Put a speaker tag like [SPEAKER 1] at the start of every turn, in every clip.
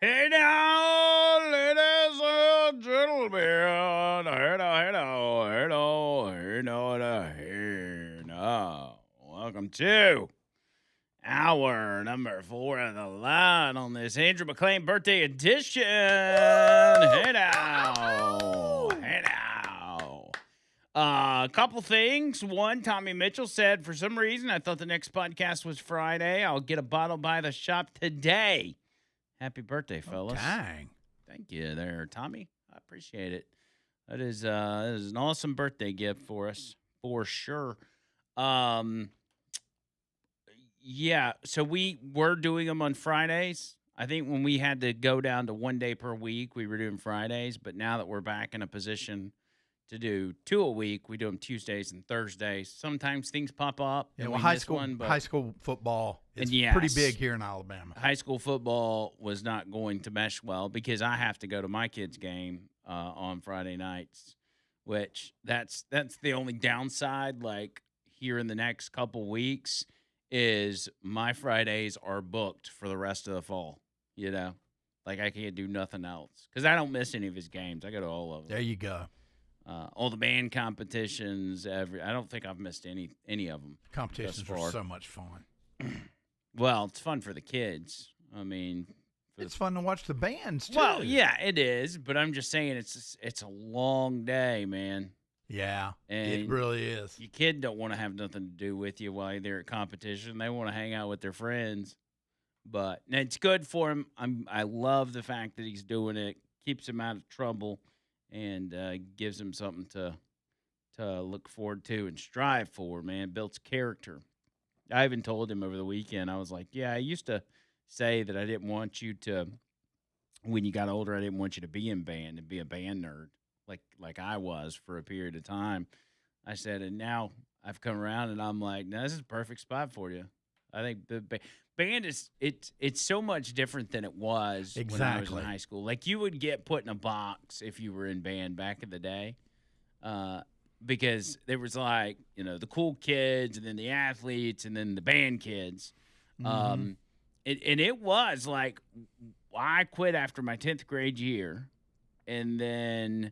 [SPEAKER 1] Hey now, ladies and gentlemen. Hey now. Welcome to hour number 4 of the line on this Andrew Mclain birthday edition. Hey now. Hey now. A couple things. One, Tommy Mitchell said, for some reason, I thought the next podcast was Friday. I'll get a bottle by the shop today. Happy birthday, fellas.
[SPEAKER 2] Dang.
[SPEAKER 1] Thank you there, Tommy. I appreciate it. That is an awesome birthday gift for us, for sure. Yeah, so we were doing them on Fridays. I think when we had to go down to 1 day per week, we were doing Fridays. But now that we're back in a position to do 2 a week, we do them Tuesdays and Thursdays. Sometimes things pop up.
[SPEAKER 2] Yeah,
[SPEAKER 1] and
[SPEAKER 2] well,
[SPEAKER 1] we
[SPEAKER 2] high
[SPEAKER 1] miss
[SPEAKER 2] school
[SPEAKER 1] one, but
[SPEAKER 2] high school football is
[SPEAKER 1] yes.
[SPEAKER 2] pretty big here in Alabama.
[SPEAKER 1] high school football was not going to mesh well because I have to go to my kids' game on Friday nights, which that's the only downside. Like here in the next couple weeks, is my Fridays are booked for the rest of the fall. You know, like I can't do nothing else because I don't miss any of his games. I go to all of them.
[SPEAKER 2] There you go.
[SPEAKER 1] All the band competitions. I don't think I've missed any of them.
[SPEAKER 2] Competitions
[SPEAKER 1] far.
[SPEAKER 2] are so much fun.
[SPEAKER 1] Well, it's fun for the kids. I mean,
[SPEAKER 2] It's fun to watch the bands too.
[SPEAKER 1] well, yeah, it is. But I'm just saying, it's a long day, man.
[SPEAKER 2] Yeah,
[SPEAKER 1] And
[SPEAKER 2] it really is.
[SPEAKER 1] Your kid don't want to have nothing to do with you while they're at competition. They want to hang out with their friends. But and it's good for him. I love the fact that he's doing it. Keeps him out of trouble, and gives him something to look forward to and strive for. Man, builds character. I even told him over the weekend. I was like, "Yeah, I used to say that I didn't want you to. When you got older, I didn't want you to be in band and be a band nerd like I was for a period of time." I said, and now I've come around and I'm like, "No, this is a perfect spot for you." I think the band is it's so much different than it was when I was in
[SPEAKER 2] Exactly.
[SPEAKER 1] high school. Like you would get put in a box if you were in band back in the day. Because there was like, the cool kids and then the athletes and then the band kids.
[SPEAKER 2] Mhm.
[SPEAKER 1] And it was like, I quit after my 10th grade year. And then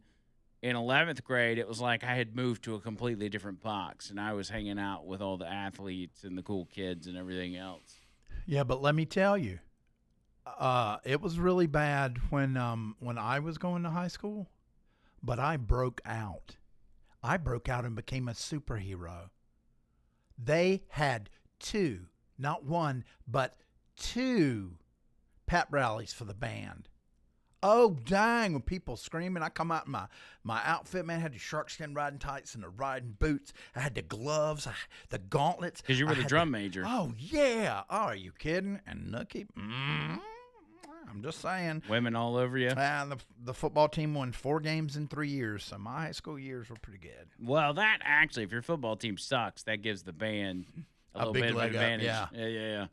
[SPEAKER 1] in 11th grade, it was like I had moved to a completely different box and I was hanging out with all the athletes and the cool kids and everything else.
[SPEAKER 2] Yeah, but let me tell you, it was really bad when I was going to high school, but I broke out. I broke out and became a superhero. They had 2, not 1, but 2 pep rallies for the band. Oh, dang, when people screaming, I come out in my outfit, man. I had the shark skin riding tights and the riding boots. I had the gloves, the gauntlets.
[SPEAKER 1] Because you were
[SPEAKER 2] I
[SPEAKER 1] the
[SPEAKER 2] had
[SPEAKER 1] drum major.
[SPEAKER 2] Oh, yeah. Oh, are you kidding? And Nookie, I'm just saying.
[SPEAKER 1] Women all over you.
[SPEAKER 2] The football team won 4 games in 3 years, so my high school years were pretty good.
[SPEAKER 1] Well, that actually, if your football team sucks, that gives the band a little
[SPEAKER 2] big
[SPEAKER 1] bit of
[SPEAKER 2] leg up,
[SPEAKER 1] advantage.
[SPEAKER 2] yeah.
[SPEAKER 1] Yeah.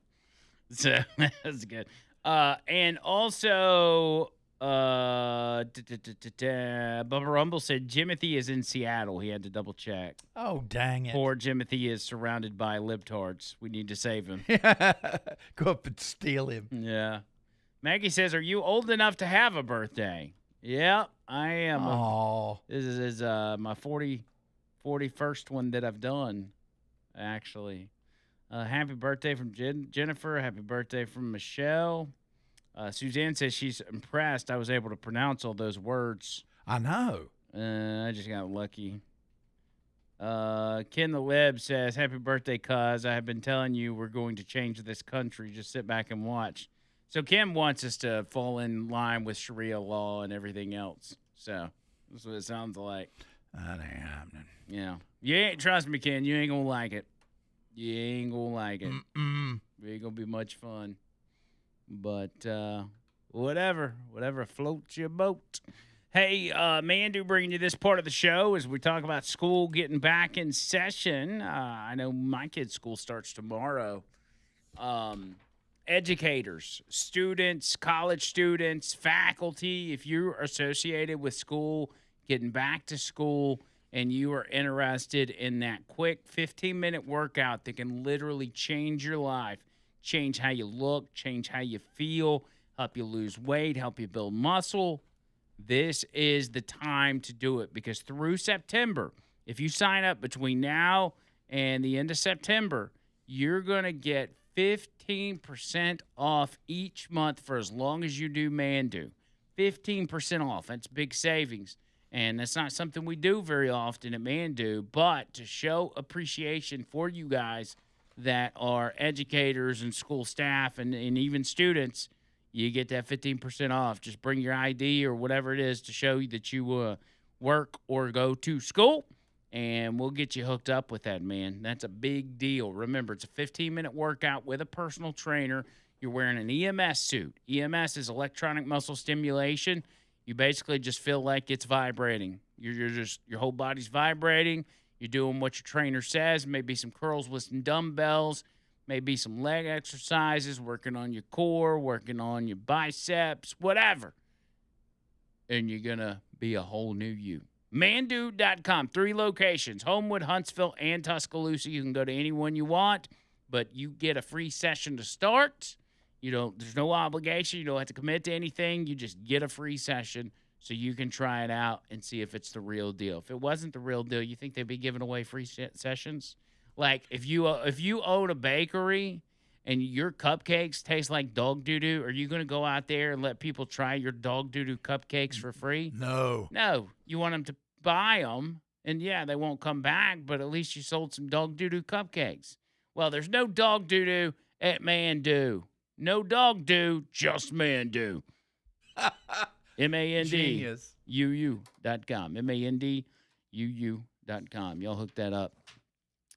[SPEAKER 1] So that's good. And also, Bubba Rumble said Jimothy is in Seattle. He had to double check.
[SPEAKER 2] Oh, dang it.
[SPEAKER 1] Poor Jimothy is surrounded by libtards. We need to save him.
[SPEAKER 2] Go up and steal him.
[SPEAKER 1] Yeah. Maggie says, "Are you old enough to have a birthday?" Yeah, I am.
[SPEAKER 2] Oh,
[SPEAKER 1] This is my 41st one that I've done, actually. Happy birthday from Jennifer. Happy birthday from Michelle. Suzanne says she's impressed I was able to pronounce all those words.
[SPEAKER 2] I know.
[SPEAKER 1] I just got lucky. Ken the Lib says, "Happy birthday, cuz. I have been telling you we're going to change this country. Just sit back and watch." So Kim wants us to fall in line with Sharia law and everything else. So that's what it sounds like.
[SPEAKER 2] That ain't happening.
[SPEAKER 1] Yeah. You ain't, trust me, Ken, you ain't going to like it. You ain't going to like it.
[SPEAKER 2] Mm-mm.
[SPEAKER 1] It ain't going to be much fun. But whatever floats your boat. Hey, Mandu bringing you this part of the show as we talk about school getting back in session. I know my kid's school starts tomorrow. Educators, students, college students, faculty, if you're associated with school, getting back to school, and you are interested in that quick 15-minute workout that can literally change your life, change how you look, change how you feel, help you lose weight, help you build muscle. This is the time to do it because through September, if you sign up between now and the end of September, you're going to get 15% off each month for as long as you do Mandu. 15% off. That's big savings. And that's not something we do very often at Mandu, but to show appreciation for you guys that are educators and school staff and even students, you get that 15% off. Just bring your ID or whatever it is to show you that you work or go to school, and we'll get you hooked up with that, man. That's a big deal. Remember, it's a 15-minute workout with a personal trainer. You're wearing an EMS suit. EMS is electronic muscle stimulation. You basically just feel like it's vibrating. You're just, your whole body's vibrating. You're doing what your trainer says. Maybe some curls with some dumbbells. Maybe some leg exercises, working on your core, working on your biceps, whatever. And you're going to be a whole new you. Mandu.com, 3 locations, Homewood, Huntsville, and Tuscaloosa. You can go to any one you want, but you get a free session to start. There's no obligation. You don't have to commit to anything. You just get a free session so you can try it out and see if it's the real deal. If it wasn't the real deal, you think they'd be giving away free sessions? Like, if you own a bakery and your cupcakes taste like dog doo-doo, are you going to go out there and let people try your dog doo-doo cupcakes for free?
[SPEAKER 2] No.
[SPEAKER 1] No. You want them to buy them, and, yeah, they won't come back, but at least you sold some dog doo-doo cupcakes. Well, there's no dog doo-doo at Mandu. No dog doo, just Mandu. MANDUU.com. MANDUU.com. Y'all hook that up.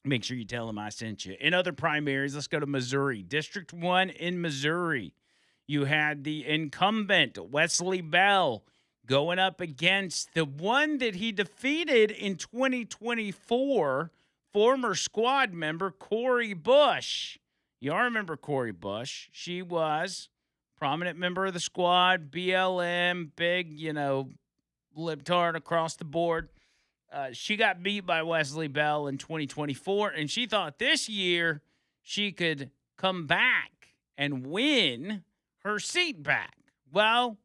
[SPEAKER 1] Make sure you tell them I sent you. In other primaries, let's go to Missouri. District 1 in Missouri. You had the incumbent, Wesley Bell, going up against the one that he defeated in 2024, former squad member Cori Bush. Y'all remember Cori Bush. She was a prominent member of the squad, BLM, big, libtard across the board. She got beat by Wesley Bell in 2024, and she thought this year she could come back and win her seat back. Well,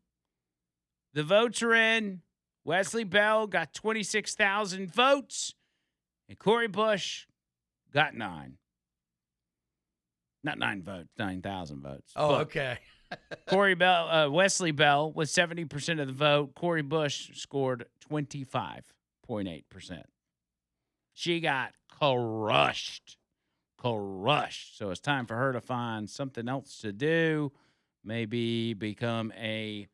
[SPEAKER 1] the votes are in. Wesley Bell got 26,000 votes, and Cori Bush got 9. Not 9 votes, 9,000 votes.
[SPEAKER 2] Oh, okay.
[SPEAKER 1] Wesley Bell with 70% of the vote. Cori Bush scored 25.8%. She got crushed. So it's time for her to find something else to do. Maybe become a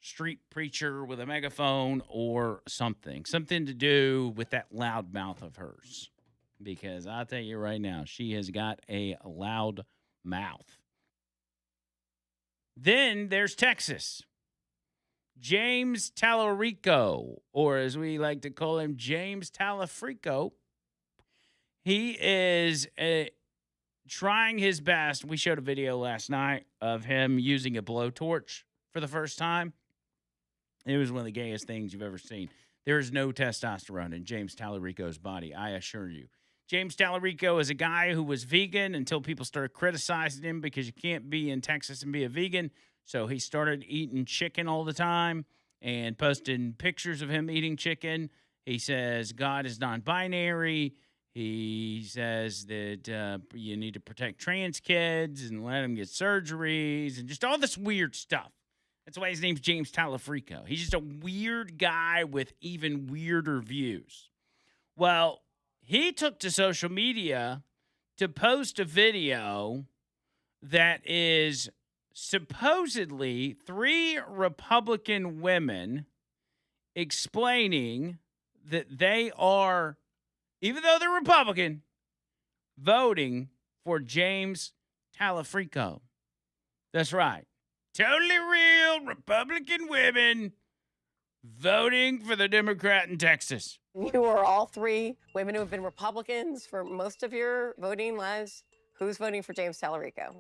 [SPEAKER 1] street preacher with a megaphone or something. Something to do with that loud mouth of hers. Because I'll tell you right now, she has got a loud mouth. Then there's Texas. James Tallarico, or as we like to call him, James Talafrico. He is trying his best. We showed a video last night of him using a blowtorch for the first time. It was one of the gayest things you've ever seen. There is no testosterone in James Tallarico's body, I assure you. James Tallarico is a guy who was vegan until people started criticizing him because you can't be in Texas and be a vegan. So he started eating chicken all the time and posting pictures of him eating chicken. He says God is non-binary. He says that you need to protect trans kids and let them get surgeries and just all this weird stuff. That's why his name's James Talafrico. He's just a weird guy with even weirder views. Well, he took to social media to post a video that is supposedly 3 Republican women explaining that they are, even though they're Republican, voting for James Talafrico. That's right. Totally real Republican women voting for the Democrat in Texas.
[SPEAKER 3] You are all 3 women who have been Republicans for most of your voting lives. Who's voting for James Tallarico?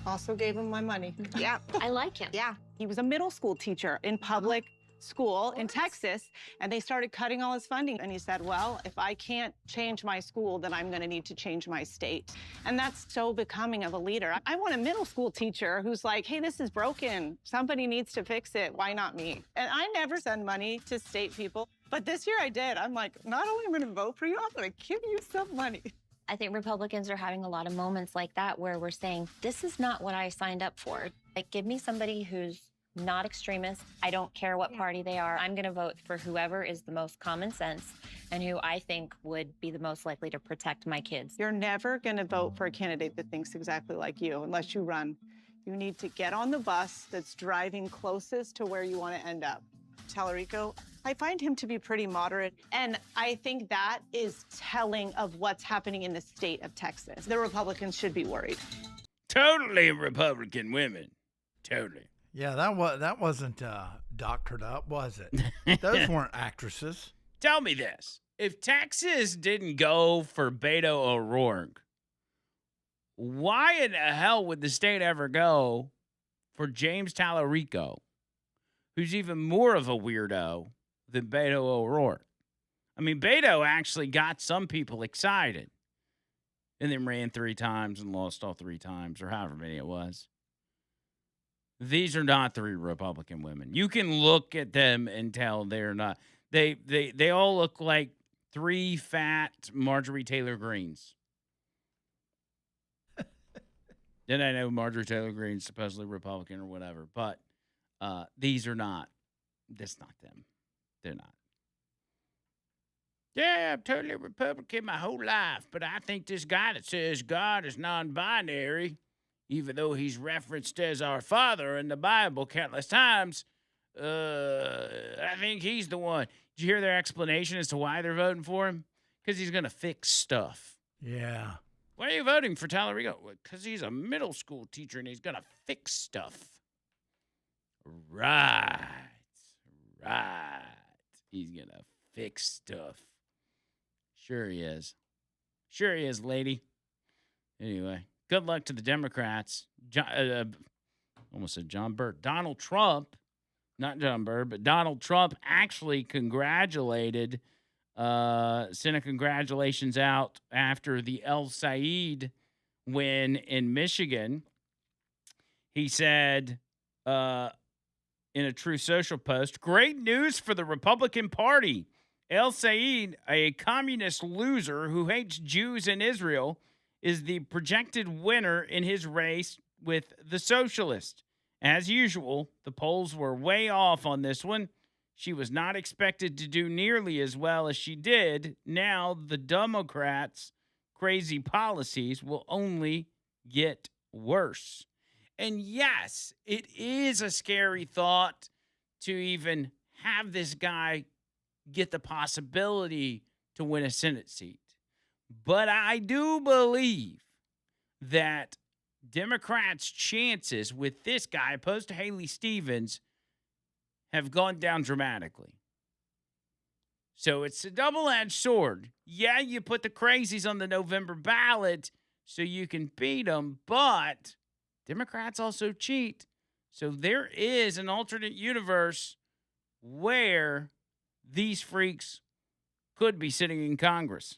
[SPEAKER 4] Also gave him my money.
[SPEAKER 5] Yeah, I like him.
[SPEAKER 4] Yeah, he was a middle school teacher in public school in Texas, and they started cutting all his funding. And he said, well, if I can't change my school, then I'm going to need to change my state. And that's so becoming of a leader. I want a middle school teacher who's like, hey, this is broken. Somebody needs to fix it. Why not me? And I never send money to state people. But this year I did. I'm like, not only am I going to vote for you, I'm going to give you some money.
[SPEAKER 5] I think Republicans are having a lot of moments like that where we're saying, this is not what I signed up for. Like, give me somebody who's not extremist. I don't care what party they are. I'm going to vote for whoever is the most common sense and who I think would be the most likely to protect my kids.
[SPEAKER 4] You're never going to vote for a candidate that thinks exactly like you unless you run. You need to get on the bus that's driving closest to where you want to end up. Tallarico, I find him to be pretty moderate, and I think that is telling of what's happening in the state of Texas. The Republicans should be worried.
[SPEAKER 1] Totally Republican women. Totally.
[SPEAKER 2] Yeah, that wasn't doctored up, was it? Those weren't actresses.
[SPEAKER 1] Tell me this. If Texas didn't go for Beto O'Rourke, why in the hell would the state ever go for James Tallarico, who's even more of a weirdo than Beto O'Rourke? I mean, Beto actually got some people excited and then ran 3 times and lost all 3 times, or however many it was. These are not 3 Republican women. You can look at them and tell they're not. They all look like 3 fat Marjorie Taylor Greens. Then I know Marjorie Taylor Greene's supposedly Republican or whatever, but these are not. That's not them. They're not. Yeah, I'm totally Republican my whole life, but I think this guy that says God is non-binary, even though he's referenced as our Father in the Bible countless times, I think he's the one. Did you hear their explanation as to why they're voting for him? Because he's going to fix stuff.
[SPEAKER 2] Yeah.
[SPEAKER 1] Why are you voting for Tallarico? Because he's a middle school teacher and he's going to fix stuff. Right. He's going to fix stuff. Sure he is. Sure he is, lady. Anyway, good luck to the Democrats. Almost said John Bird. Donald Trump, not John Bird, but Donald Trump actually congratulated, sent a congratulations out after the El Said win in Michigan. He said in a True Social post, great news for the Republican Party. El Said, a communist loser who hates Jews and Israel, is the projected winner in his race with the socialist. As usual, the polls were way off on this one. She was not expected to do nearly as well as she did. Now the Democrats' crazy policies will only get worse. And yes, it is a scary thought to even have this guy get the possibility to win a Senate seat. But I do believe that Democrats' chances with this guy, opposed to Haley Stevens, have gone down dramatically. So it's a double-edged sword. Yeah, you put the crazies on the November ballot so you can beat them, but Democrats also cheat. So there is an alternate universe where these freaks could be sitting in Congress.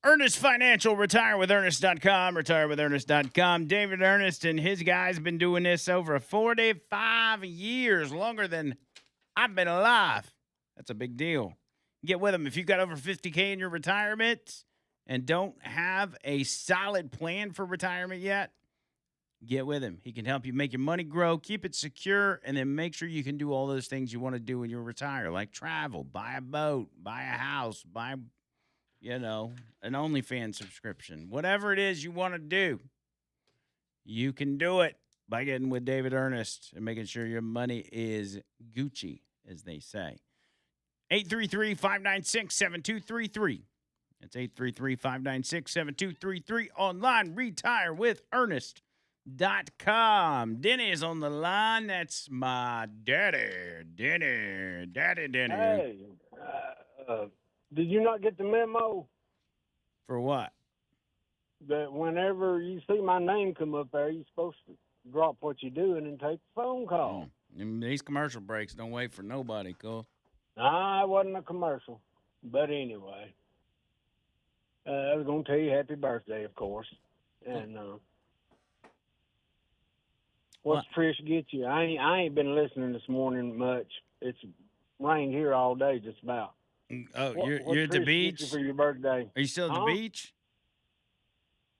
[SPEAKER 1] Ernest Financial, retirewithernest.com, retirewithernest.com. David Ernest and his guys been doing this over 45 years, longer than I've been alive. That's a big deal. Get with them. If you've got over 50K in your retirement and don't have a solid plan for retirement yet, get with him. He can help you make your money grow, keep it secure, and then make sure you can do all those things you want to do when you retire, like travel, buy a boat, buy a house, buy, an OnlyFans subscription. Whatever it is you want to do, you can do it by getting with David Ernest and making sure your money is Gucci, as they say. 833-596-7233. That's 833-596-7233. Online, retirewithernest.com. Denny is on the line. That's my daddy. Denny.
[SPEAKER 6] Hey, did you not get the memo
[SPEAKER 1] For what?
[SPEAKER 6] that whenever you see my name come up there, you're supposed to drop what you're doing and take the phone call?
[SPEAKER 1] These commercial breaks don't wait for nobody, Cole.
[SPEAKER 6] Nah, it wasn't a commercial. But anyway, I was going to tell you happy birthday, of course. And what's Trish get you? I ain't been listening this morning much. It's rained here all day just about.
[SPEAKER 1] Oh,
[SPEAKER 6] What
[SPEAKER 1] you're at the
[SPEAKER 6] Trish get
[SPEAKER 1] beach?
[SPEAKER 6] you for your birthday?
[SPEAKER 1] Are you still at the beach?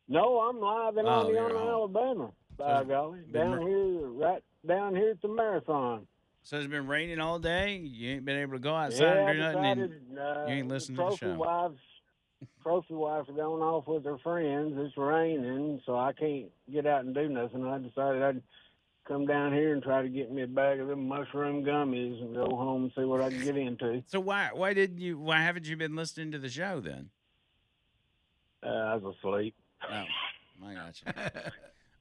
[SPEAKER 6] No, I'm live in
[SPEAKER 1] Oh, you're
[SPEAKER 6] Oneonta,
[SPEAKER 1] home.
[SPEAKER 6] Alabama. By golly, right down here at the marathon.
[SPEAKER 1] So it's been raining all day? You ain't been able to go outside and do nothing?
[SPEAKER 6] Decided,
[SPEAKER 1] You ain't listening to the show.
[SPEAKER 6] Trophy wives are going off with her friends. It's raining, so I can't get out and do nothing. I decided I'd come down here and try to get me a bag of them mushroom gummies and go home and see what I can get into.
[SPEAKER 1] So why haven't you been listening to the show then?
[SPEAKER 6] I was asleep.
[SPEAKER 1] Oh, I got you.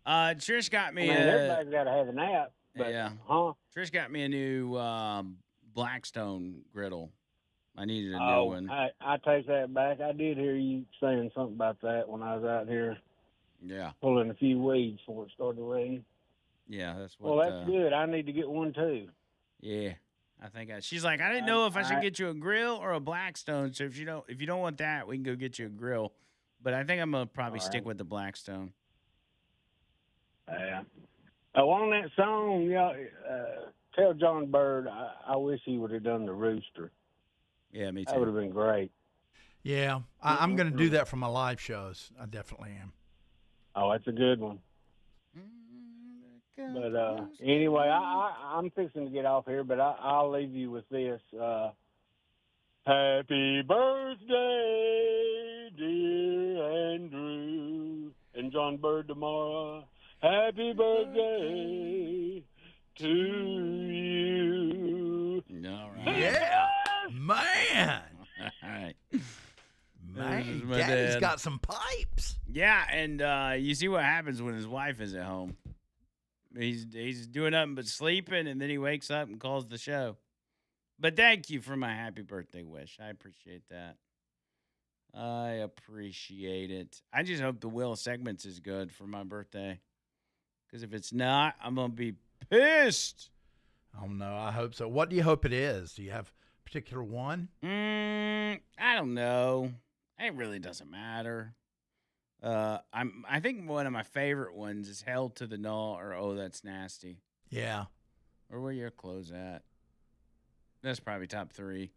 [SPEAKER 1] Trish got me
[SPEAKER 6] everybody's got to have a nap. But,
[SPEAKER 1] yeah.
[SPEAKER 6] Huh?
[SPEAKER 1] Trish got me a new Blackstone griddle. I needed a new one.
[SPEAKER 6] I take that back. I did hear you saying something about that when I was out here.
[SPEAKER 1] Yeah.
[SPEAKER 6] Pulling a few weeds before it started raining.
[SPEAKER 1] Yeah, that's what.
[SPEAKER 6] Well, that's good. I need to get one too.
[SPEAKER 1] Yeah, I think she's like, I didn't know if I should get you a grill or a Blackstone. So if you don't want that, we can go get you a grill. But I think I'm gonna probably stick with the Blackstone.
[SPEAKER 6] Yeah. Oh, on that song, tell John Bird I wish he would have done the rooster.
[SPEAKER 1] Yeah, me too.
[SPEAKER 6] That would have been great.
[SPEAKER 2] Yeah, I'm going to do that for my live shows. I definitely am.
[SPEAKER 6] Oh, that's a good one. But anyway, I'm fixing to get off here, but I'll leave you with this. Happy birthday, dear Andrew, and John Bird tomorrow. Happy birthday to you.
[SPEAKER 1] All right.
[SPEAKER 2] Yeah, man.
[SPEAKER 1] All right.
[SPEAKER 2] Man, Daddy's got some pipes.
[SPEAKER 1] Yeah, and you see what happens when his wife is at home. He's doing nothing but sleeping, and then he wakes up and calls the show. But thank you for my happy birthday wish. I appreciate that. I appreciate it. I just hope the Wheel of Segments is good for my birthday. Because if it's not, I'm going to be pissed.
[SPEAKER 2] Oh, no, I hope so. What do you hope it is? Do you have a particular one?
[SPEAKER 1] I don't know. It really doesn't matter. I think one of my favorite ones is Held to the Null or Oh, That's Nasty.
[SPEAKER 2] Yeah.
[SPEAKER 1] Or where your clothes at? That's probably top 3.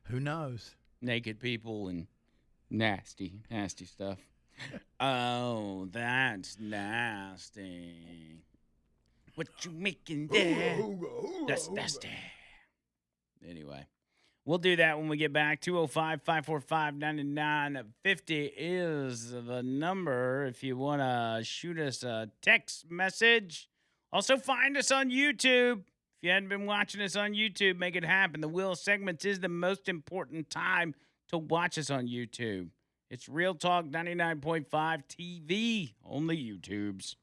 [SPEAKER 2] Who knows?
[SPEAKER 1] Naked people and nasty stuff. Oh, that's nasty. What you making there? That's nasty. Anyway, we'll do that when we get back. 205-545-9950 is the number if you want to shoot us a text message. Also, find us on YouTube. If you hadn't been watching us on YouTube, make it happen. The Wheel of Segments is the most important time to watch us on YouTube. It's Real Talk 99.5 TV, only YouTubes.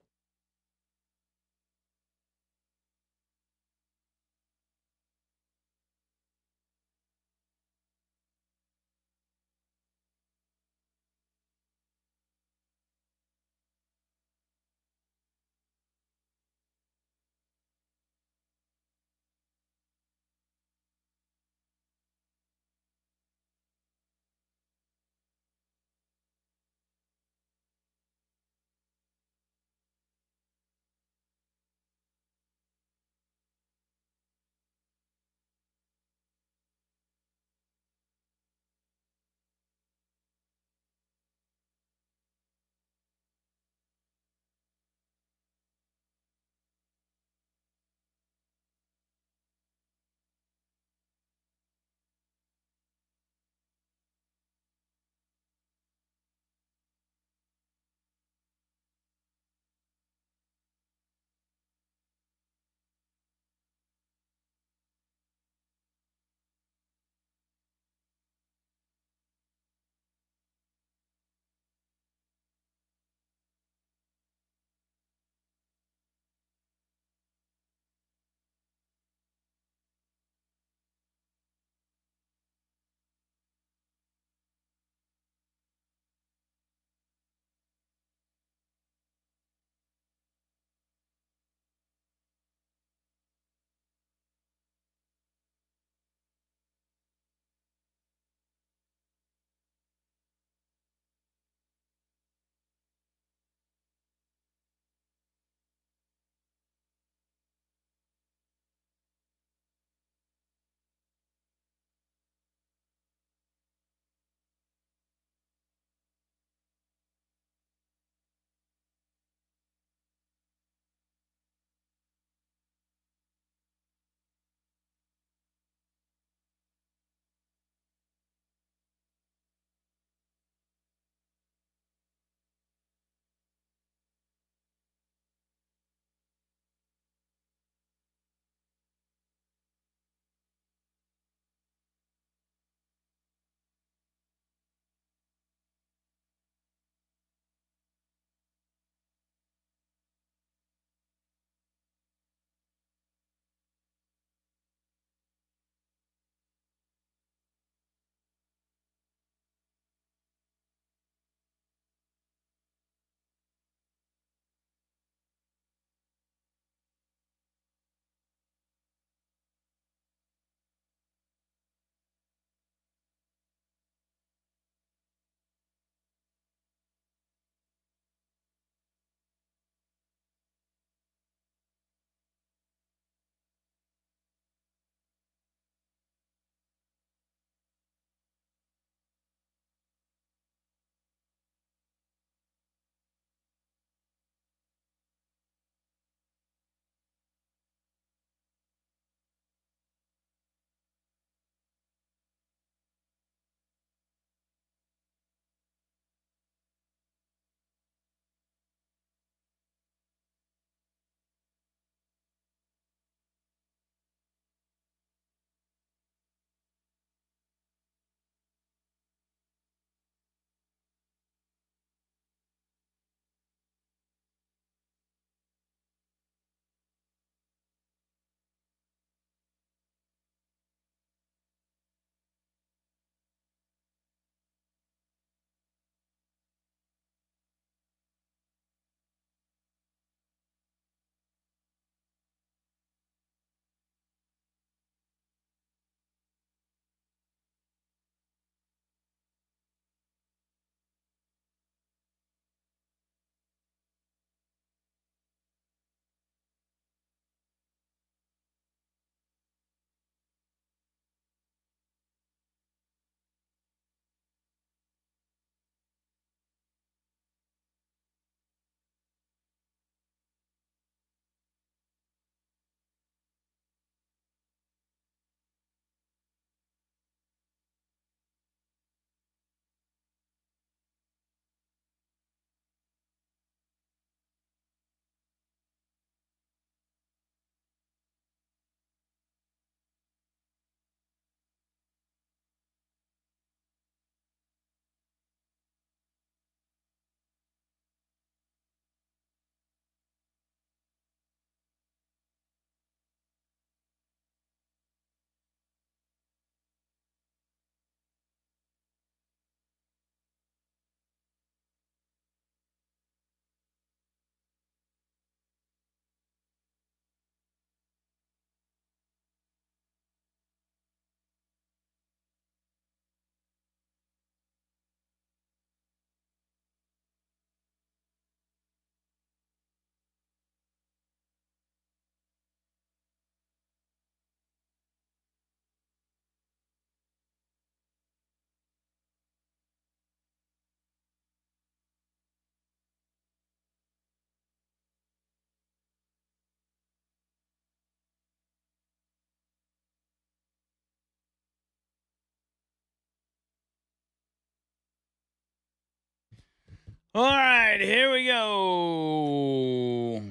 [SPEAKER 1] All right, here we go.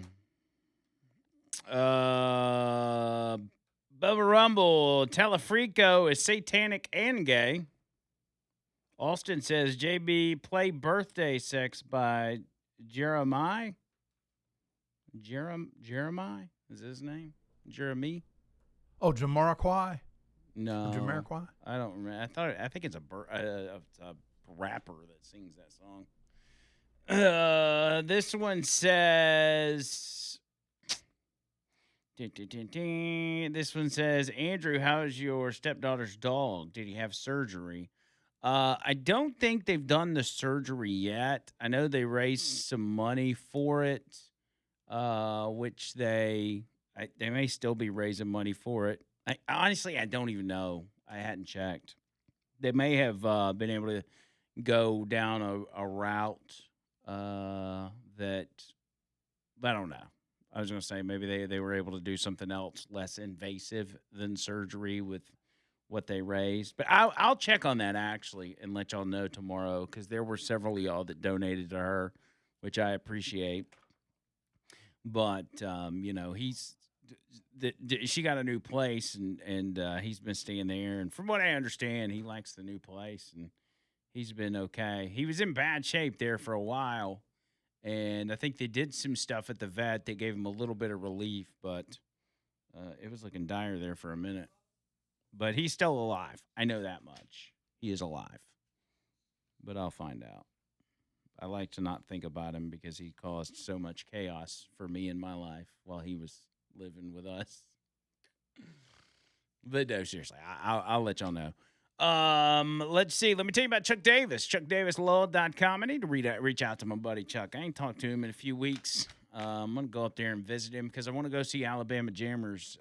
[SPEAKER 1] Bubba Rumble, Telefrico is satanic and gay. Austin says, JB, play Birthday Sex by Jeremiah. Jeremiah? Is his name? Jeremy?
[SPEAKER 2] Oh, Jamiroquai?
[SPEAKER 1] No.
[SPEAKER 2] Jamiroquai?
[SPEAKER 1] I don't remember. I think it's a rapper that sings that song. This one says... This one says, Andrew, how's your stepdaughter's dog? Did he have surgery? I don't think they've done the surgery yet. I know they raised some money for it, which they may still be raising money for it. Honestly, I don't even know. I hadn't checked. They may have been able to go down a route that I don't know. I was going to say maybe they were able to do something else less invasive than surgery with what they raised. But I'll check on that actually and let y'all know tomorrow because there were several of y'all that donated to her, which I appreciate. But she got a new place and he's been staying there. And from what I understand, he likes the new place and he's been okay. He was in bad shape there for a while. And I think they did some stuff at the vet that gave him a little bit of relief, but it was looking dire there for a minute. But he's still alive. I know that much. He is alive. But I'll find out. I like to not think about him because he caused so much chaos for me in my life while he was living with us. But no, seriously, I'll let y'all know. Let's see. Let me tell you about Chuck Davis. ChuckDavisLaw.com. I need to reach out to my buddy Chuck. I ain't talked to him in a few weeks. I'm going to go up there and visit him because I want to go see Alabama Jammer's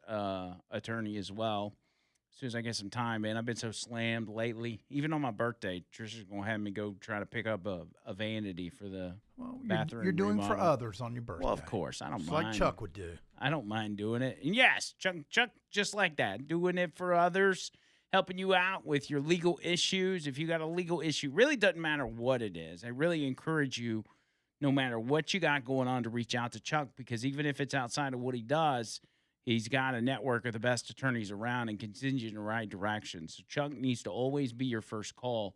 [SPEAKER 1] attorney as well. As soon as I get some time, man. I've been so slammed lately. Even on my birthday, Trisha's going to have me go try to pick up a vanity for the bathroom
[SPEAKER 2] You're doing
[SPEAKER 1] remodel.
[SPEAKER 2] for others on your birthday.
[SPEAKER 1] Well, of course. I don't
[SPEAKER 2] It's
[SPEAKER 1] mind.
[SPEAKER 2] like Chuck would do.
[SPEAKER 1] I don't mind doing it. And yes, Chuck, just like that, doing it for others, helping you out with your legal issues. If you got a legal issue, really doesn't matter what it is. I really encourage you, no matter what you got going on, to reach out to Chuck because even if it's outside of what he does, he's got a network of the best attorneys around and can send you in the right direction. So Chuck needs to always be your first call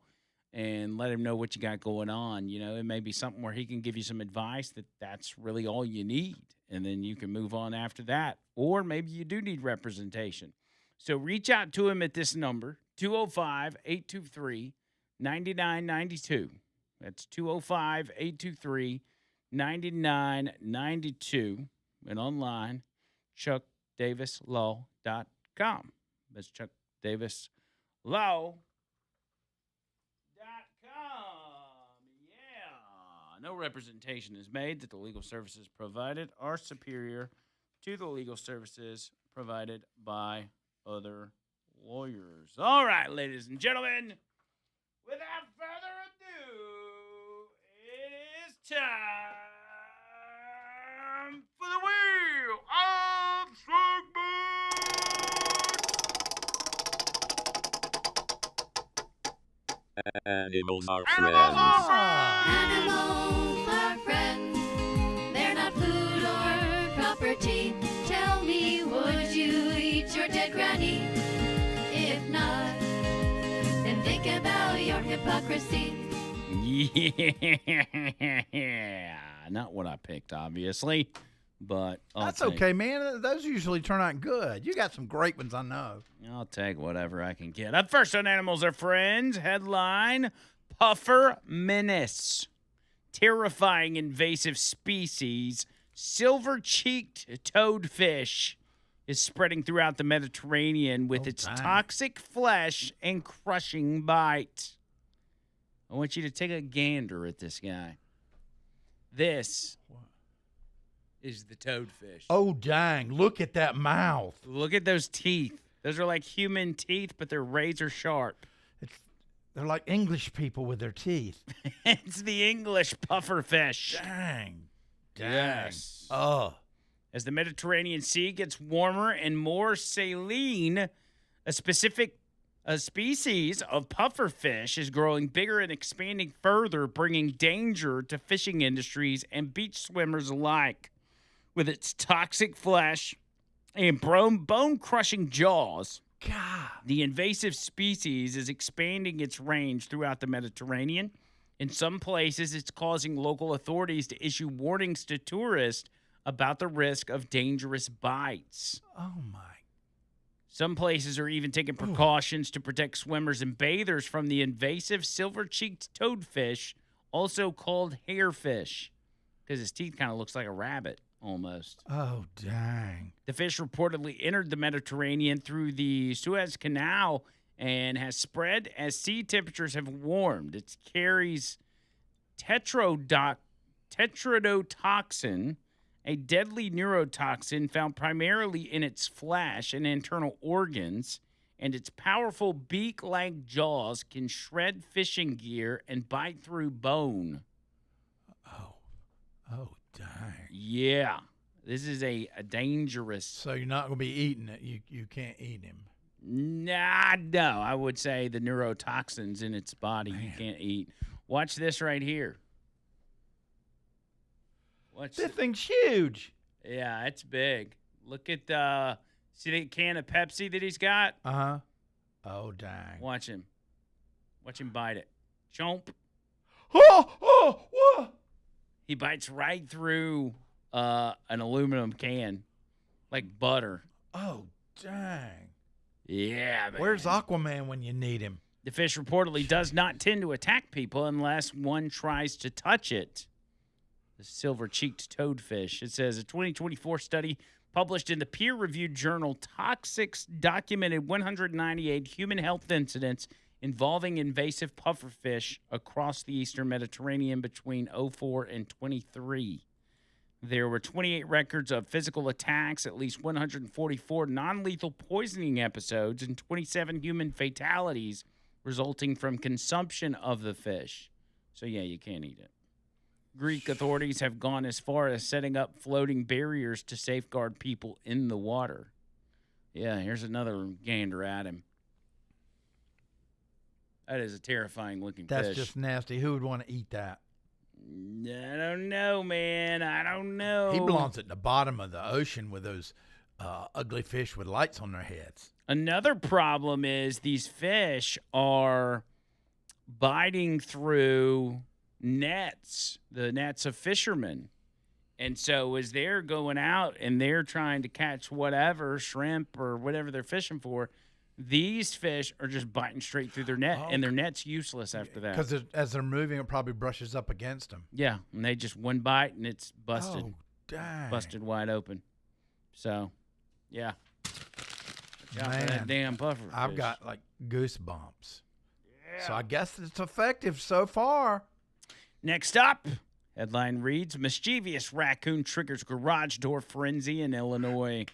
[SPEAKER 1] and let him know what you got going on. You know, it may be something where he can give you some advice that's really all you need, and then you can move on after that. Or maybe you do need representation. So reach out to him at this number, 205-823-9992. That's 205-823-9992. And online, ChuckDavisLaw.com. That's ChuckDavisLaw.com. Yeah. No representation is made that the legal services provided are superior to the legal services provided by other lawyers. All right, ladies and gentlemen, without further ado, it is time for the Wheel of Segment.
[SPEAKER 7] Animals are
[SPEAKER 1] Animals
[SPEAKER 7] friends.
[SPEAKER 8] Animals are friends. They're not food or property. Tell me, would you eat your dead granny? If not, then think about your hypocrisy.
[SPEAKER 1] Yeah, not what I picked, obviously, but
[SPEAKER 2] That's okay, man. Those usually turn out good. You got some great ones, I know.
[SPEAKER 1] I'll take whatever I can get. Up first on Animals Are Friends, headline, Puffer Menace. Terrifying invasive species, silver-cheeked toadfish, is spreading throughout the Mediterranean with its
[SPEAKER 2] dang.
[SPEAKER 1] toxic flesh and crushing bite. I want you to take a gander at this guy. This is the toadfish.
[SPEAKER 2] Oh, dang. Look at that mouth.
[SPEAKER 1] Look at those teeth. Those are like human teeth, but they're razor sharp.
[SPEAKER 2] They're like English people with their teeth.
[SPEAKER 1] It's the English pufferfish.
[SPEAKER 2] Dang.
[SPEAKER 1] Yes.
[SPEAKER 2] Oh.
[SPEAKER 1] As the Mediterranean Sea gets warmer and more saline, a specific A species of pufferfish is growing bigger and expanding further, bringing danger to fishing industries and beach swimmers alike. With its toxic flesh and bone-crushing jaws,
[SPEAKER 2] God.
[SPEAKER 1] the invasive species is expanding its range throughout the Mediterranean. In some places, it's causing local authorities to issue warnings to tourists about the risk of dangerous bites.
[SPEAKER 2] Oh, my.
[SPEAKER 1] Some places are even taking precautions to protect swimmers and bathers from the invasive silver-cheeked toadfish, also called hairfish, because his teeth kind of looks like a rabbit almost.
[SPEAKER 2] Oh, dang.
[SPEAKER 1] The fish reportedly entered the Mediterranean through the Suez Canal and has spread as sea temperatures have warmed. It carries tetrodotoxin, a deadly neurotoxin found primarily in its flesh and internal organs, and its powerful beak-like jaws can shred fishing gear and bite through bone.
[SPEAKER 2] Oh, dang.
[SPEAKER 1] Yeah, this is a dangerous.
[SPEAKER 2] So you're not going to be eating it. You can't eat him.
[SPEAKER 1] Nah, no, I would say the neurotoxins in its body you can't eat. Watch this right here.
[SPEAKER 2] This thing's huge.
[SPEAKER 1] Yeah, it's big. Look at see the can of Pepsi that he's got?
[SPEAKER 2] Uh-huh. Oh, dang.
[SPEAKER 1] Watch him. Watch him bite it. Chomp.
[SPEAKER 2] Oh.
[SPEAKER 1] He bites right through an aluminum can like butter.
[SPEAKER 2] Oh, dang.
[SPEAKER 1] Yeah, man.
[SPEAKER 2] Where's Aquaman when you need him?
[SPEAKER 1] The fish reportedly does not tend to attack people unless one tries to touch it. The silver-cheeked toadfish. It says a 2024 study published in the peer-reviewed journal Toxics documented 198 human health incidents involving invasive pufferfish across the eastern Mediterranean between 2004 and 2023. There were 28 records of physical attacks, at least 144 non-lethal poisoning episodes, and 27 human fatalities resulting from consumption of the fish. So, yeah, you can't eat it. Greek authorities have gone as far as setting up floating barriers to safeguard people in the water. Yeah, here's another gander at him. That is a terrifying looking fish.
[SPEAKER 2] That's just nasty. Who would want to eat that?
[SPEAKER 1] I don't know, man. I don't know.
[SPEAKER 2] He belongs at the bottom of the ocean with those ugly fish with lights on their heads.
[SPEAKER 1] Another problem is these fish are biting through nets, the nets of fishermen. And so as they're going out and they're trying to catch whatever, shrimp or whatever they're fishing for, these fish are just biting straight through their net, and their net's useless after that.
[SPEAKER 2] Because as they're moving, it probably brushes up against them.
[SPEAKER 1] Yeah, and they just one bite, and it's busted.
[SPEAKER 2] Oh, dang.
[SPEAKER 1] Busted wide open. So, yeah. Watch out for
[SPEAKER 2] Man,
[SPEAKER 1] that damn puffer
[SPEAKER 2] I've
[SPEAKER 1] fish.
[SPEAKER 2] got, like, goosebumps. Yeah. So I guess it's effective so far.
[SPEAKER 1] Next up, headline reads, mischievous raccoon triggers garage door frenzy in Illinois.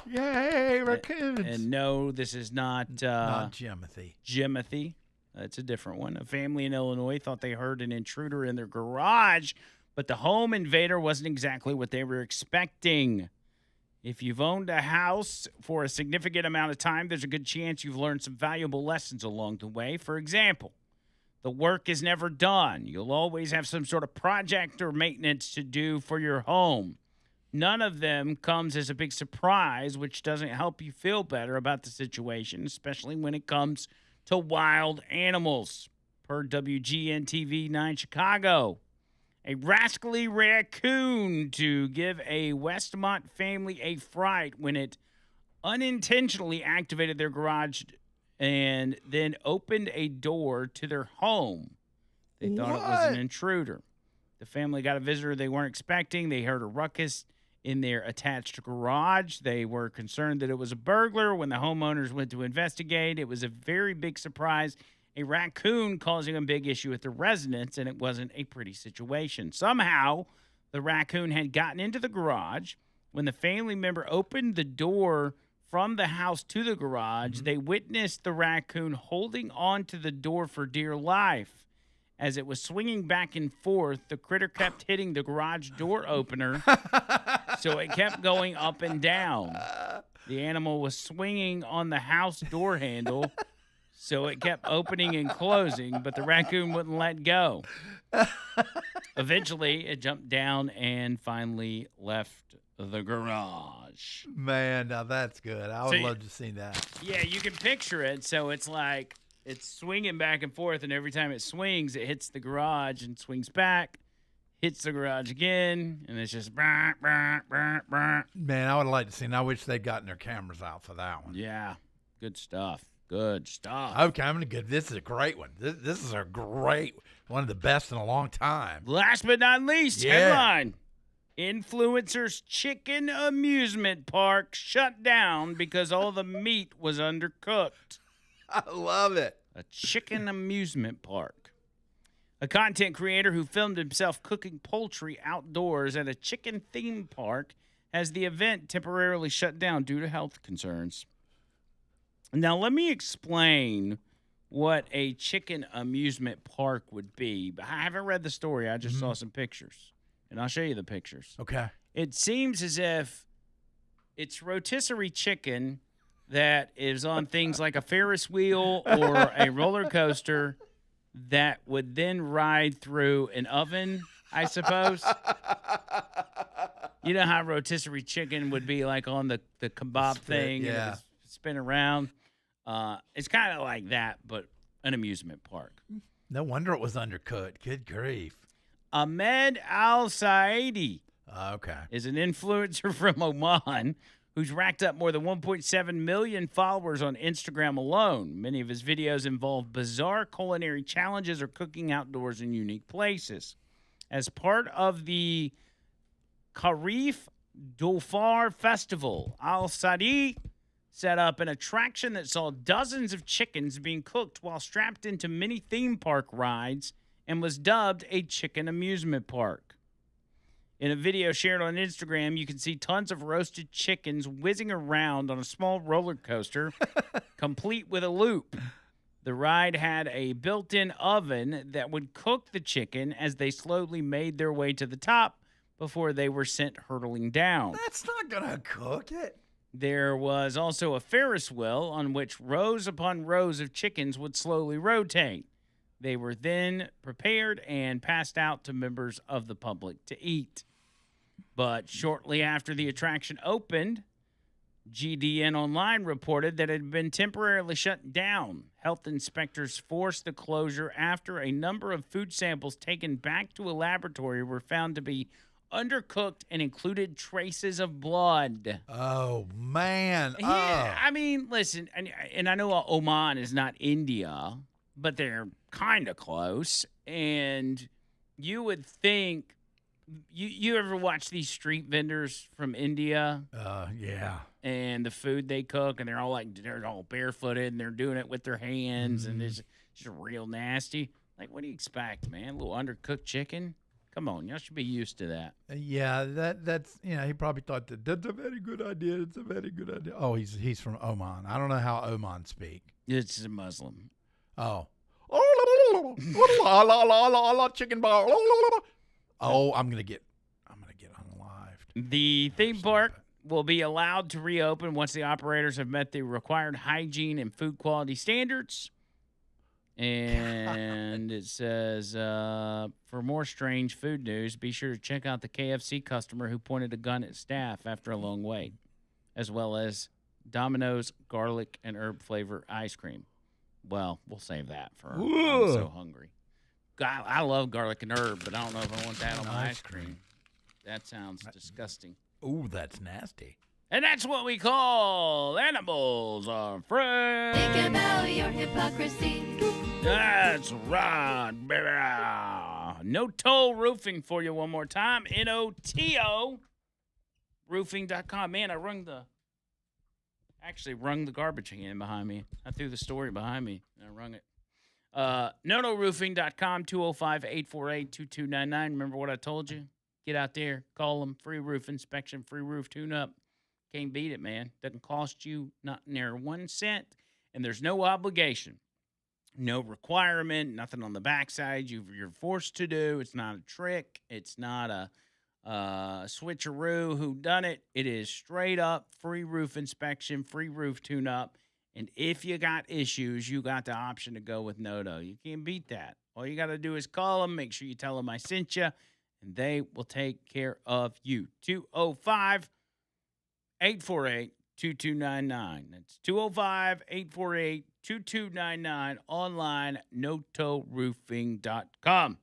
[SPEAKER 2] Yay, raccoons.
[SPEAKER 1] And no, this is not
[SPEAKER 2] Jimothy.
[SPEAKER 1] Jimothy. That's a different one. A family in Illinois thought they heard an intruder in their garage, but the home invader wasn't exactly what they were expecting. If you've owned a house for a significant amount of time, there's a good chance you've learned some valuable lessons along the way. For example, the work is never done. You'll always have some sort of project or maintenance to do for your home. None of them comes as a big surprise, which doesn't help you feel better about the situation, especially when it comes to wild animals. Per WGN-TV 9 Chicago, a rascally raccoon to give a Westmont family a fright when it unintentionally activated their garage and then opened a door to their home. They thought it was an intruder. The family got a visitor they weren't expecting. They heard a ruckus in their attached garage. They were concerned that it was a burglar. When the homeowners went to investigate, it was a very big surprise. A raccoon causing a big issue at the residence, and it wasn't a pretty situation. Somehow, the raccoon had gotten into the garage. When the family member opened the door from the house to the garage, they witnessed the raccoon holding on to the door for dear life. As it was swinging back and forth, the critter kept hitting the garage door opener, so it kept going up and down. The animal was swinging on the house door handle So it kept opening and closing, but the raccoon wouldn't let go. Eventually, it jumped down and finally left the garage.
[SPEAKER 2] Man, now that's good. I would love to see that.
[SPEAKER 1] Yeah, you can picture it. So it's like it's swinging back and forth, and every time it swings, it hits the garage and swings back, hits the garage again, and it's just brr, brr, brr, brr.
[SPEAKER 2] Man, I would like to see. And I wish they'd gotten their cameras out for that one.
[SPEAKER 1] Yeah, good stuff. Good stuff.
[SPEAKER 2] Okay, I'm gonna give this is a great one. This is a great one of the best in a long time.
[SPEAKER 1] Last but not least,
[SPEAKER 2] Yeah.
[SPEAKER 1] headline. Influencer's chicken amusement park shut down because all the meat was undercooked.
[SPEAKER 2] I love it.
[SPEAKER 1] A chicken amusement park. A content creator who filmed himself cooking poultry outdoors at a chicken theme park has the event temporarily shut down due to health concerns. Now, let me explain what a chicken amusement park would be. I haven't read the story. I just saw some pictures, and I'll show you the pictures.
[SPEAKER 2] Okay.
[SPEAKER 1] It seems as if it's rotisserie chicken that is on things like a Ferris wheel or a roller coaster that would then ride through an oven, I suppose. You know how rotisserie chicken would be like on the kebab thing?
[SPEAKER 2] yeah.
[SPEAKER 1] And it would spin around. It's kind of like that, but an amusement park.
[SPEAKER 2] No wonder it was undercooked. Good grief.
[SPEAKER 1] Ahmed Al-Saidi
[SPEAKER 2] Okay.
[SPEAKER 1] is an influencer from Oman who's racked up more than 1.7 million followers on Instagram alone. Many of his videos involve bizarre culinary challenges or cooking outdoors in unique places. As part of the Kharif Dhofar Festival, Al-Saadi set up an attraction that saw dozens of chickens being cooked while strapped into many theme park rides and was dubbed a chicken amusement park. In a video shared on Instagram, you can see tons of roasted chickens whizzing around on a small roller coaster, complete with a loop. The ride had a built-in oven that would cook the chicken as they slowly made their way to the top before they were sent hurtling down.
[SPEAKER 2] That's not gonna cook it.
[SPEAKER 1] There was also a Ferris wheel on which rows upon rows of chickens would slowly rotate. They were then prepared and passed out to members of the public to eat. But shortly after the attraction opened, GDN Online reported that it had been temporarily shut down. Health inspectors forced the closure after a number of food samples taken back to a laboratory were found to be undercooked and included traces of blood.
[SPEAKER 2] Oh man.
[SPEAKER 1] Yeah,
[SPEAKER 2] Oh.
[SPEAKER 1] I mean, listen, and I know Oman is not India, but they're kind of close. And you would think, you ever watch these street vendors from India
[SPEAKER 2] Yeah.
[SPEAKER 1] and the food they cook, and they're all barefooted and they're doing it with their hands, and it's just real nasty. Like, what do you expect, man? A little undercooked chicken? Come on, y'all should be used to that.
[SPEAKER 2] Yeah, that's he probably thought that's a very good idea. It's a very good idea. Oh, he's from Oman. I don't know how Oman speak.
[SPEAKER 1] It's a Muslim.
[SPEAKER 2] Oh. Chicken bar. Oh, I'm gonna get unalived.
[SPEAKER 1] The theme park will be allowed to reopen once the operators have met the required hygiene and food quality standards. And it says, for more strange food news, be sure to check out the KFC customer who pointed a gun at staff after a long wait, as well as Domino's garlic and herb flavor ice cream. Well, we'll save that for I'm so hungry. God, I love garlic and herb, but I don't know if I want that on my ice cream. That sounds disgusting.
[SPEAKER 2] Ooh, that's nasty.
[SPEAKER 1] And that's what we call animals are friends.
[SPEAKER 8] Think about your hypocrisy.
[SPEAKER 1] That's right, baby. No Toll Roofing for you one more time. NOTO roofing.com. Man, I rung the garbage can behind me. I threw the story behind me and I rung it. NoToRoofing.com, 205-848-2299. Remember what I told you? Get out there, call them. Free roof inspection, free roof tune-up. Can't beat it, man. Doesn't cost you not near 1 cent, and there's no obligation. No requirement, nothing on the backside you're forced to do. It's not a trick. It's not a switcheroo who done it. It is straight up free roof inspection, free roof tune-up, And if you got issues, you got the option to go with Noto. You can't beat that. All you got to do is call them, make sure you tell them I sent you, and they will take care of you. 205 848 2299. That's 205 848 2299. Online, notoroofing.com.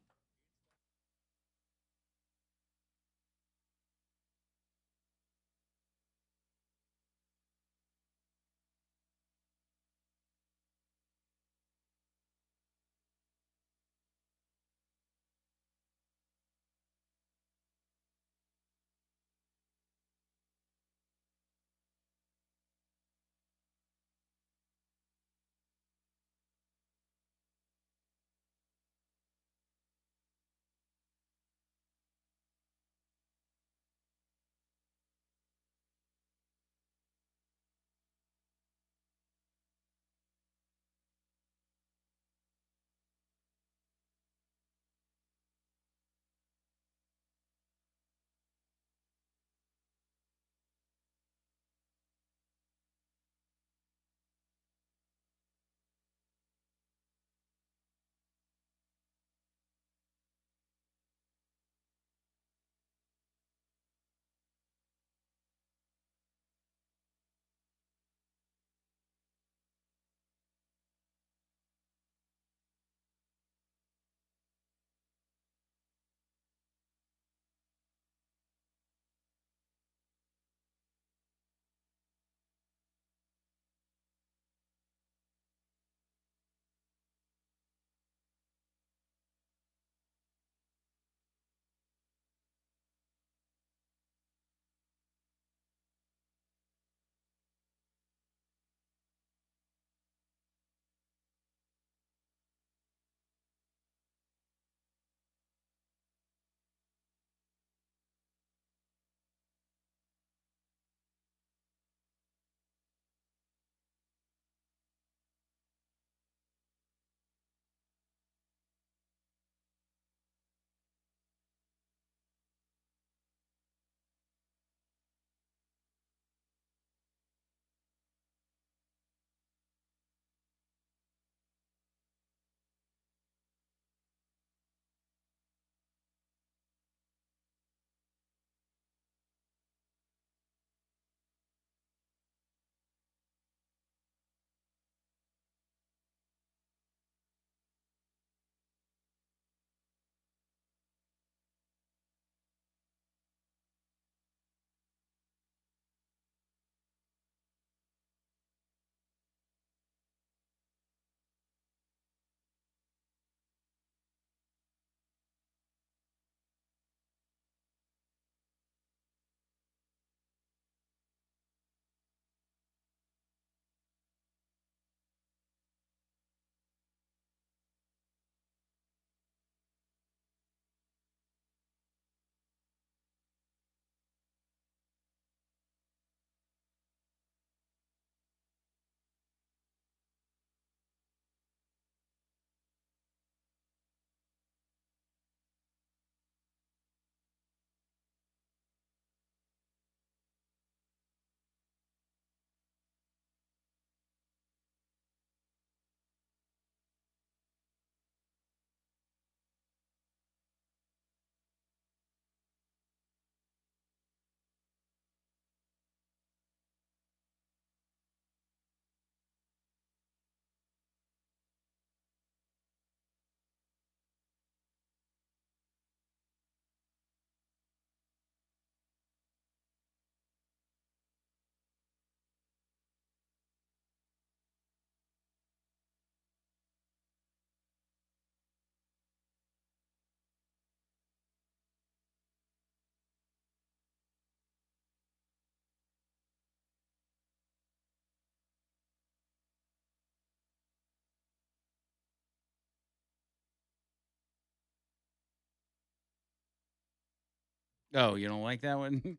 [SPEAKER 1] Oh, you don't like that one?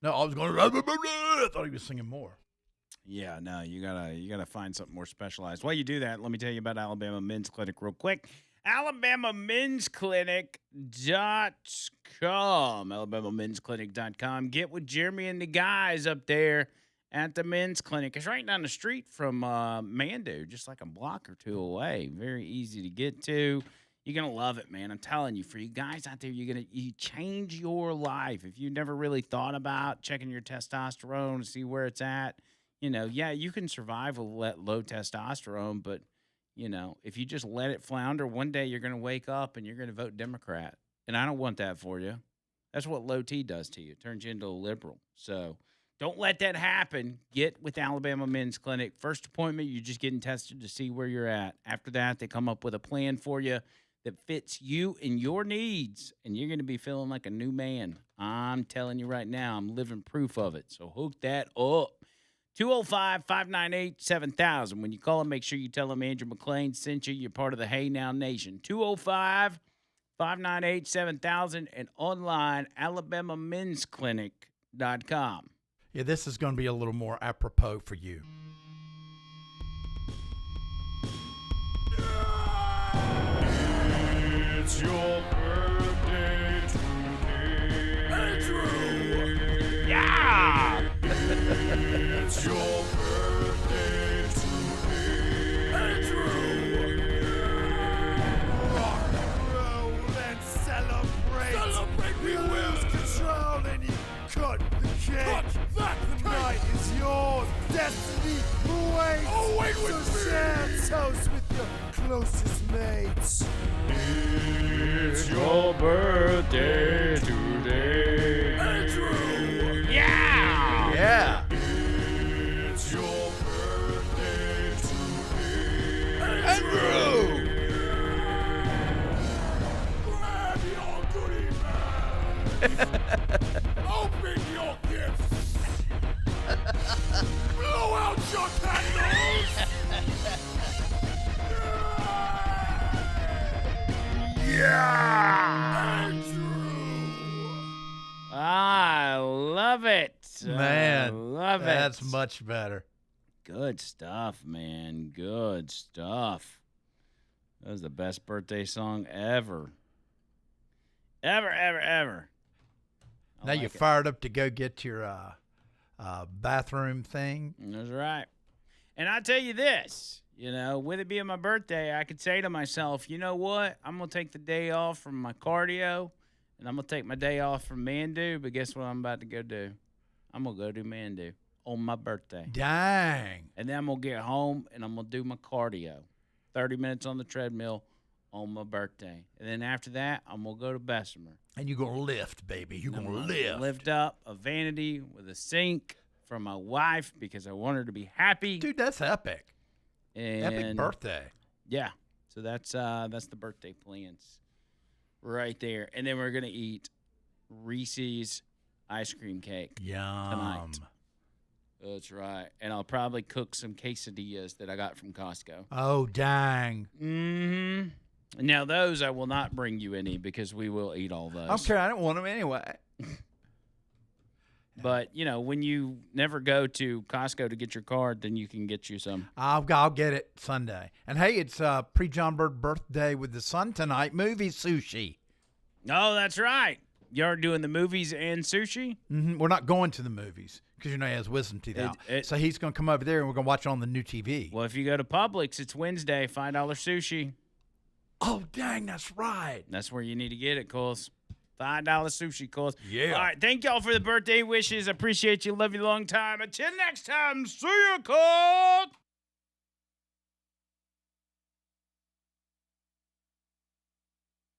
[SPEAKER 2] No, I was going. I thought he was singing more.
[SPEAKER 1] Yeah, no, you gotta find something more specialized. While you do that, let me tell you about Alabama Men's Clinic real quick. AlabamaMen'sClinic.com. AlabamaMen'sClinic.com. Get with Jeremy and the guys up there at the men's clinic. It's right down the street from Mandu, just like a block or two away. Very easy to get to. You're going to love it, man. I'm telling you, for you guys out there, you change your life. If you never really thought about checking your testosterone to see where it's at, yeah, you can survive with low testosterone, but, if you just let it flounder, one day you're going to wake up and you're going to vote Democrat. And I don't want that for you. That's what low T does to you. It turns you into a liberal. So don't let that happen. Get with Alabama Men's Clinic. First appointment, you're just getting tested to see where you're at. After that, they come up with a plan for you that fits you and your needs, and you're going to be feeling like a new man. I'm telling you right now, I'm living proof of it. So hook that up. 205-598-7000. When you call them, make sure you tell them Andrew Mclain sent you. You're part of the Hey Now Nation. 205-598-7000 and online, alabamamensclinic.com.
[SPEAKER 2] Yeah, this is going to be a little more apropos for you.
[SPEAKER 7] It's your birthday today, Andrew.
[SPEAKER 1] Yeah!
[SPEAKER 7] It's your birthday today, Andrew. Rock and roll and celebrate. Celebrate, we lose control and you cut the cake. The night is yours. Destiny awaits. Oh, wait with me. Share toast with your closest mates. It's your birthday today, Andrew.
[SPEAKER 1] Yeah!
[SPEAKER 2] Yeah.
[SPEAKER 7] It's your birthday today,
[SPEAKER 2] Andrew!
[SPEAKER 7] Grab your goodie bag. Open your gifts. Blow out your candles. Yeah! Andrew!
[SPEAKER 1] I love it.
[SPEAKER 2] Man,
[SPEAKER 1] I love it.
[SPEAKER 2] that's much better.
[SPEAKER 1] Good stuff, man. Good stuff. That was the best birthday song ever. Ever. I
[SPEAKER 2] Now
[SPEAKER 1] like
[SPEAKER 2] you're
[SPEAKER 1] it.
[SPEAKER 2] fired up to go get your bathroom thing.
[SPEAKER 1] That's right. And I tell you this, with it being my birthday, I could say to myself, you know what? I'm going to take the day off from my cardio, and I'm going to take my day off from Mandu, but guess what I'm about to go do? I'm going to go do Mandu on my birthday.
[SPEAKER 2] Dang.
[SPEAKER 1] And then I'm going to get home, and I'm going to do my cardio, 30 minutes on the treadmill on my birthday. And then after that, I'm going to go to Bessemer.
[SPEAKER 2] And you're going to lift, baby. You're going to
[SPEAKER 1] I'm
[SPEAKER 2] lift.
[SPEAKER 1] Lift up a vanity with a sink for my wife because I want her to be happy.
[SPEAKER 2] Dude, that's epic.
[SPEAKER 1] And
[SPEAKER 2] Epic birthday.
[SPEAKER 1] Yeah. So that's the birthday plans right there. And then we're going to eat Reese's ice cream cake
[SPEAKER 2] Yum.
[SPEAKER 1] tonight. That's right. And I'll probably cook some quesadillas that I got from Costco.
[SPEAKER 2] Oh, dang.
[SPEAKER 1] Mm-hmm. Now, those I will not bring you any because we will eat all those.
[SPEAKER 2] Okay, I don't want them anyway.
[SPEAKER 1] But, when you never go to Costco to get your card, then you can get you some.
[SPEAKER 2] I'll get it Sunday. And, hey, it's pre-John Bird birthday with the sun tonight. Movie sushi.
[SPEAKER 1] Oh, that's right. You're doing the movies and sushi?
[SPEAKER 2] Mm-hmm. We're not going to the movies because, he has wisdom teeth out. So he's going to come over there and we're going to watch it on the new TV.
[SPEAKER 1] Well, if you go to Publix, it's Wednesday, $5 sushi.
[SPEAKER 2] Oh, dang, that's right.
[SPEAKER 1] That's where you need to get it, Coles. $5 sushi, Coles.
[SPEAKER 2] Yeah.
[SPEAKER 1] All right, thank y'all for the birthday wishes. Appreciate you. Love you a long time. Until next time, see you, Coles.